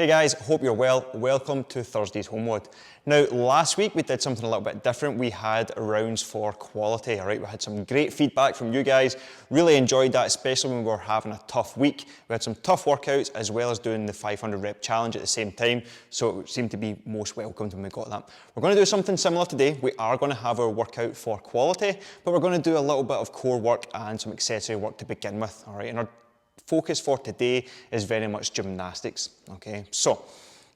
Hey guys, hope you're well. Welcome to Thursday's HomeWOD. Now, last week we did something a little bit different. We had rounds for quality, all right? We had some great feedback from you guys. Really enjoyed that, especially when we were having a tough week. We had some tough workouts as well as doing the 500 rep challenge at the same time, so it seemed to be most welcomed when we got that. We're going to do something similar today. We are going to have our workout for quality, but we're going to do a little bit of core work and some accessory work to begin with, all right? And our focus for today is very much gymnastics, okay? So,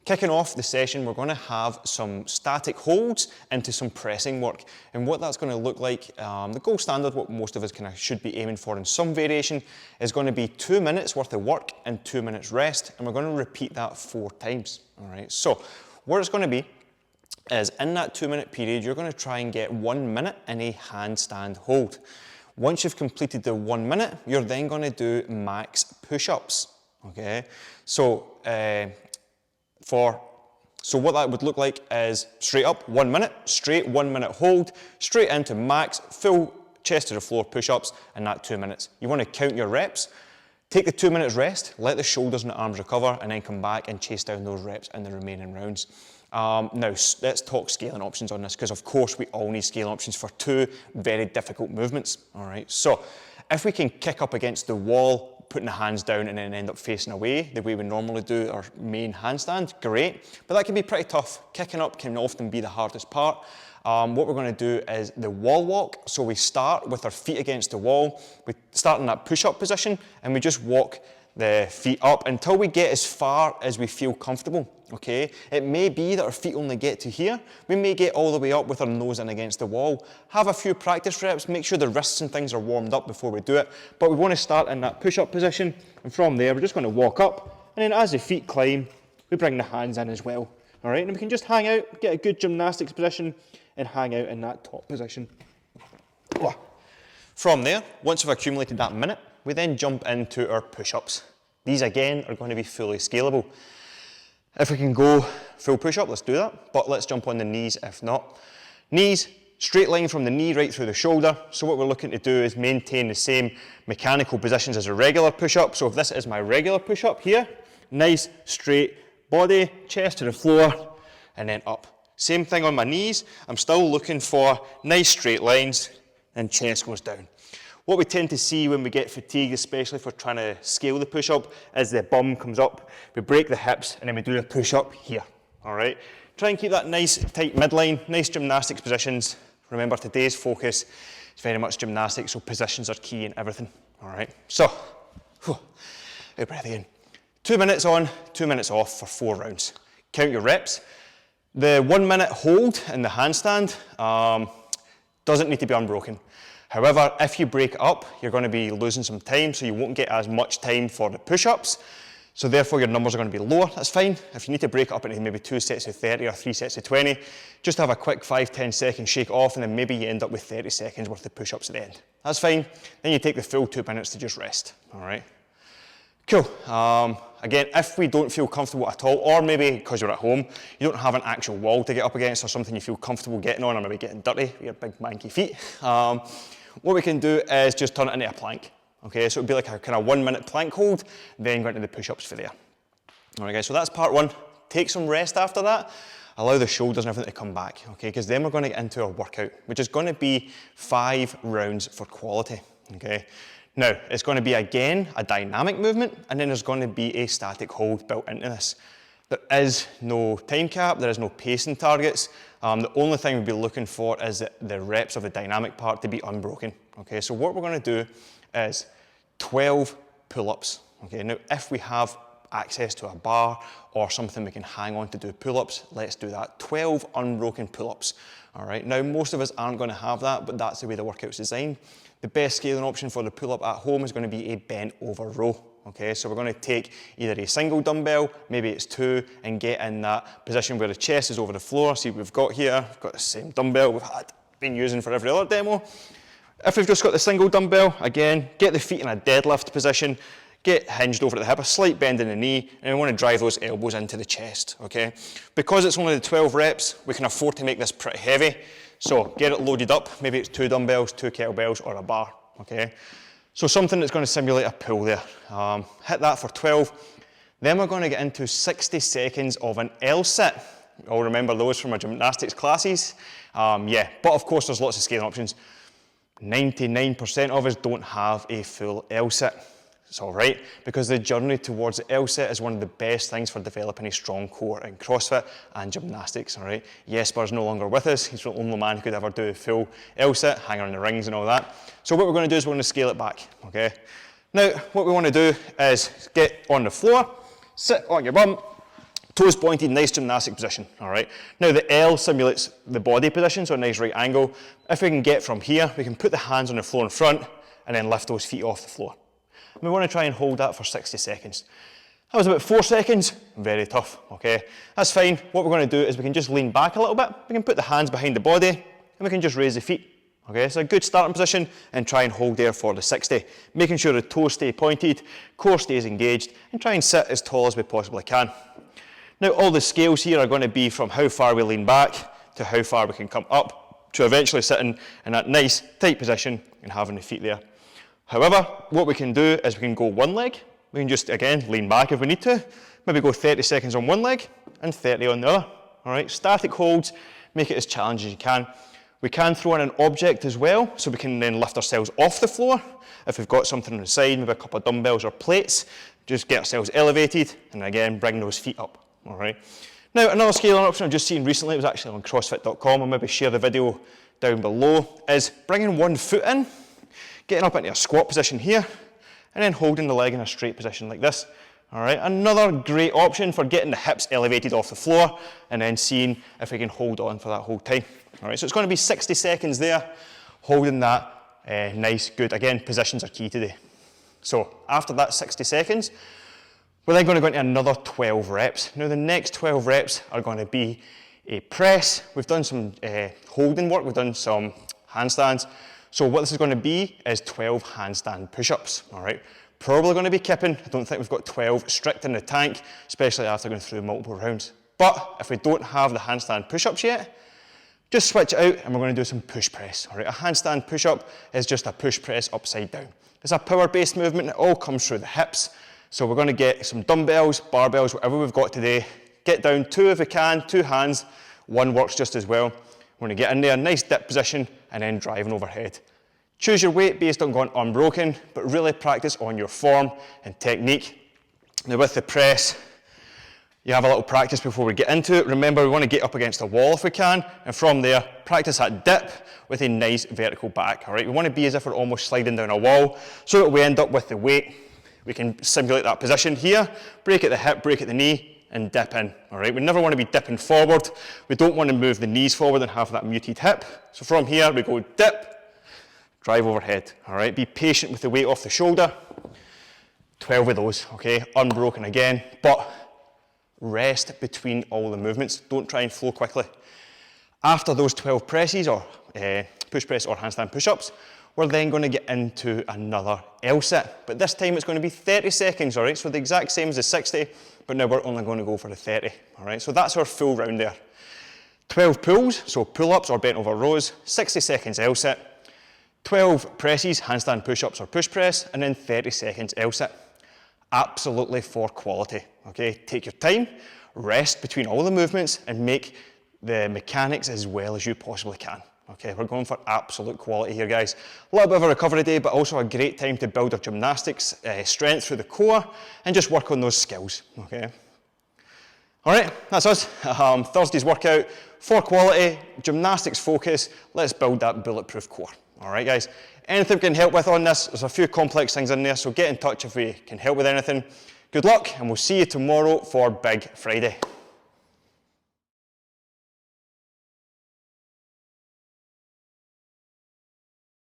kicking off the session, we're going to have some static holds into some pressing work. And what that's going to look like, the gold standard, what most of us should be aiming for in some variation, is going to be 2 minutes worth of work and 2 minutes rest. And we're going to repeat that 4 times, all right? So, what it's going to be is in that 2 minute period, you're going to try and get 1 minute in a handstand hold. Once you've completed the 1 minute, you're then going to do max push-ups, okay? So, what that would look like is straight up, 1 minute, straight 1 minute hold, straight into max, full chest to the floor push-ups, and that 2 minutes. You want to count your reps, take the 2 minutes rest, let the shoulders and the arms recover, and then come back and chase down those reps in the remaining rounds. Now, let's talk scaling options on this, because of course we all need scaling options for 2 very difficult movements, all right? So, if we can kick up against the wall, putting the hands down and then end up facing away, the way we normally do our main handstand, great. But that can be pretty tough. Kicking up can often be the hardest part. What we're going to do is the wall walk. So we start with our feet against the wall. We start in that push-up position and we just walk the feet up until we get as far as we feel comfortable, okay? It may be that our feet only get to here. We may get all the way up with our nose in against the wall. Have a few practice reps, make sure the wrists and things are warmed up before we do it. But we want to start in that push-up position, and from there we're just going to walk up, and then as the feet climb, we bring the hands in as well, all right? And we can just hang out, get a good gymnastics position, and hang out in that top position. From there, once we've accumulated that minute, we then jump into our push-ups. These again are going to be fully scalable. If we can go full push-up, let's do that, but let's jump on the knees if not. Knees, straight line from the knee right through the shoulder. So what we're looking to do is maintain the same mechanical positions as a regular push-up. So if this is my regular push-up here, nice straight body, chest to the floor, and then up. Same thing on my knees. I'm still looking for nice straight lines, and chest goes down. What we tend to see when we get fatigued, especially if we're trying to scale the push-up, is the bum comes up, we break the hips, and then we do a push-up here, all right? Try and keep that nice tight midline, nice gymnastics positions. Remember, today's focus is very much gymnastics, so positions are key in everything, all right? So, big breath in. 2 minutes on, 2 minutes off for 4 rounds. Count your reps. The 1 minute hold in the handstand doesn't need to be unbroken. However, if you break it up, you're going to be losing some time, so you won't get as much time for the push-ups. So therefore, your numbers are going to be lower. That's fine. If you need to break it up into maybe 2 sets of 30 or 3 sets of 20, just have a quick 5-10 second shake off, and then maybe you end up with 30 seconds worth of push-ups at the end. That's fine. Then you take the full 2 minutes to just rest. All right. Cool. Again, if we don't feel comfortable at all, or maybe because you're at home, you don't have an actual wall to get up against or something you feel comfortable getting on, or maybe getting dirty with your big manky feet, what we can do is just turn it into a plank. Okay, so it'd be like a kind of 1 minute plank hold, then go into the push-ups for there. All right, guys, so that's part 1. Take some rest after that. Allow the shoulders and everything to come back, okay, because then we're going to get into our workout, which is going to be 5 rounds for quality, okay. Now, it's going to be, again, a dynamic movement, and then there's going to be a static hold built into this. There is no time cap, there is no pacing targets. The only thing we'll be looking for is the reps of the dynamic part to be unbroken. Okay, so what we're going to do is 12 pull-ups. Okay, now if we have access to a bar or something we can hang on to do pull-ups, let's do that. 12 unbroken pull-ups. All right, now most of us aren't going to have that, but that's the way the workout's designed. The best scaling option for the pull-up at home is going to be a bent over row. Okay, so we're going to take either a single dumbbell, maybe it's 2, and get in that position where the chest is over the floor. See what we've got here. We've got the same dumbbell we've been using for every other demo. If we've just got the single dumbbell, again, get the feet in a deadlift position, get hinged over at the hip, a slight bend in the knee, and we want to drive those elbows into the chest, okay? Because it's only the 12 reps, we can afford to make this pretty heavy. So get it loaded up. Maybe it's 2 dumbbells, 2 kettlebells, or a bar, okay? So something that's going to simulate a pull there. Hit that for 12. Then we're going to get into 60 seconds of an L sit. All remember those from our gymnastics classes. Yeah, but of course there's lots of scaling options. 99% of us don't have a full L sit. It's all right, because the journey towards the L sit is one of the best things for developing a strong core in CrossFit and gymnastics, all right? Jesper's no longer with us. He's the only man who could ever do a full L sit, hang around the rings and all that. So what we're going to do is we're going to scale it back, okay? Now, what we want to do is get on the floor, sit on your bum, toes pointed, nice gymnastic position, all right? Now the L simulates the body position, so a nice right angle. If we can get from here, we can put the hands on the floor in front and then lift those feet off the floor. And we want to try and hold that for 60 seconds. That was about 4 seconds, very tough, okay? That's fine. What we're going to do is we can just lean back a little bit. We can put the hands behind the body and we can just raise the feet. Okay, so a good starting position and try and hold there for the 60. Making sure the toes stay pointed, core stays engaged, and try and sit as tall as we possibly can. Now all the scales here are going to be from how far we lean back to how far we can come up to eventually sitting in that nice tight position and having the feet there. However, what we can do is we can go one leg. We can just, again, lean back if we need to. Maybe go 30 seconds on one leg and 30 on the other. All right, static holds, make it as challenging as you can. We can throw in an object as well, so we can then lift ourselves off the floor. If we've got something on the side, maybe a couple of dumbbells or plates, just get ourselves elevated, and again, bring those feet up, all right? Now, another scaling option I've just seen recently, it was actually on CrossFit.com, I'll maybe share the video down below, is bringing one foot in, getting up into a squat position here, and then holding the leg in a straight position like this. All right, another great option for getting the hips elevated off the floor and then seeing if we can hold on for that whole time. All right, so it's going to be 60 seconds there, holding that nice, good. Again, positions are key today. So after that 60 seconds, we're then going to go into another 12 reps. Now the next 12 reps are going to be a press. We've done some holding work, we've done some handstands. So what this is going to be is 12 handstand push-ups, all right? Probably going to be kipping. I don't think we've got 12 strict in the tank, especially after going through multiple rounds. But if we don't have the handstand push-ups yet, just switch it out and we're going to do some push press, all right? A handstand push-up is just a push press upside down. It's a power-based movement. It all comes through the hips. So we're going to get some dumbbells, barbells, whatever we've got today. Get down 2 if we can, 2 hands. 1 works just as well. We're going to get in there, nice dip position, and then driving overhead. Choose your weight based on going unbroken, but really practice on your form and technique. Now with the press, you have a little practice before we get into it. Remember, we want to get up against a wall if we can, and from there, practice that dip with a nice vertical back, all right? We want to be as if we're almost sliding down a wall, so that we end up with the weight. We can simulate that position here, break at the hip, break at the knee, and dip in, all right? We never want to be dipping forward. We don't want to move the knees forward and have that muted hip. So from here, we go dip, drive overhead, all right? Be patient with the weight off the shoulder. 12 of those, okay? Unbroken again, but rest between all the movements. Don't try and flow quickly. After those 12 presses, or push press or handstand push-ups, we're then going to get into another L sit, but this time it's going to be 30 seconds, all right? So the exact same as the 60, but now we're only going to go for the 30, all right? So that's our full round there. 12 pulls, so pull-ups or bent over rows, 60 seconds L sit, 12 presses, handstand push-ups or push press, and then 30 seconds L sit. Absolutely for quality, okay? Take your time, rest between all the movements, and make the mechanics as well as you possibly can. Okay, we're going for absolute quality here, guys. A little bit of a recovery day, but also a great time to build our gymnastics strength through the core and just work on those skills, okay? All right, that's us. Thursday's workout for quality, gymnastics focus. Let's build that bulletproof core. All right, guys. Anything we can help with on this, there's a few complex things in there, so get in touch if we can help with anything. Good luck, and we'll see you tomorrow for Big Friday.